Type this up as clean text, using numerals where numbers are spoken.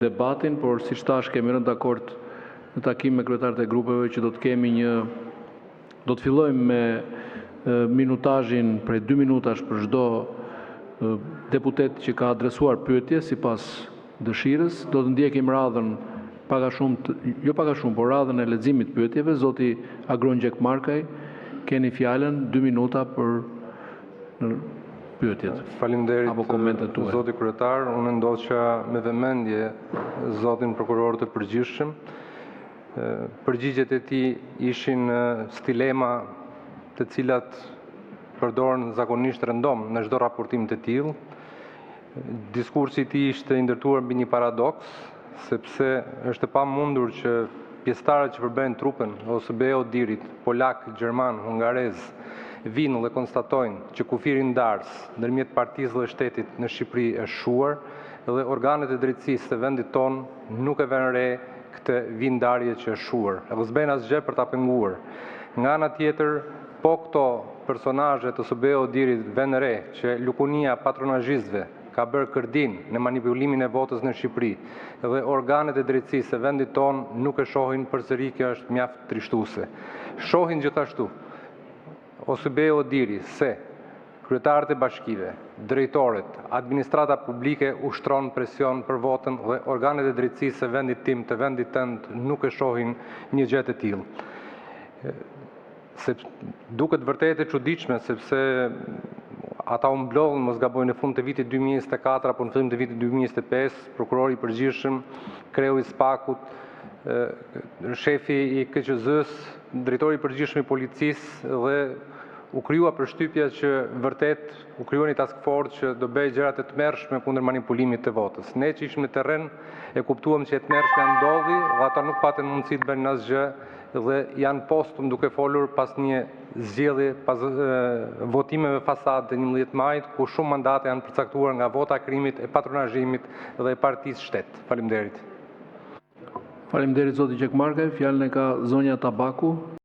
debatin, por si thash kemi rënë dakord në takim me kryetarët e grupeve që do të fillojmë me minutazhin prej 2 minutash për çdo deputet që ka adresuar pyetje sipas dëshirës. Do të ndjekim radhën jo pak a shumë, por radhën e leximit të pyetjeve. Zoti Agron Gjekmarkaj, keni fjalën 2 minuta për pyetjet. Faleminderit, apo komentet tuaja. Zoti kryetar, unë ndoqa me vëmendje zotin prokuror të përgjithshëm. Përgjigjet e tij ishin stilema të cilat përdoren zakonisht rëndom në çdo raportim të tillë. Diskursi i tij ishte i ndërtuar mbi një paradoks, sepse është e pamundur që pjesëtarët që përbëjnë trupin OSBE Odirit, polak, gjerman, hungarez, vinë dhe konstatojnë që kufiri ndars ndërmjet partisë dhe shtetit në Shqipëri është shuar dhe organet e drejtësisë të vendit tonë nuk e vënë re këtë vindarje që është shuar. Edhe s'bëjnë asgjë për ta penguar. Nga ana tjetër, po këto personazhe të OSBE Odirit vënë re që lukunia patronazhistëve ka bërë kërdin në manipulimin e votës në Shqipëri dhe organet e drejtësisë të vendit tonë nuk e shohin përsëri, kjo është mjaft trishtuese. Shohin gjithashtu OSBE Odiri se kryetarët e bashkive, drejtorët, administrata publike ushtron presion për votën dhe organet e drejtësisë të vendit tim, të vendit tënd nuk e shohin një gjë të tillë. Duket vërtet e çuditshme sepse ata u mblodhën, mos gaboj, në fund të vitit 2024 apo në fillim të vitit 2025, prokurori i përgjithshëm, kreu i SPAK-ut, shefi i KQZ-s, drejtori i përgjithshëm i policisë dhe u krijua përshtypja që vërtet u krijua një task force që do bëjë gjëra të tmerrshme kundër manipulimit të votës. Ne që ishim në terren e kuptuam që e tmerrshme ndodhi dhe ata nuk patën mundësi të bëjnë asgjë dhe janë postum duke folur pas një zgjedhje, pas votimeve fasade të 11 majit, ku shumë mandate janë përcaktuar nga vota e krimit, e patronazhimit dhe e partisë shtet. Faleminderit. Faleminderit zoti Gjekmarkaj. Fjalën e ka zonja Tabaku.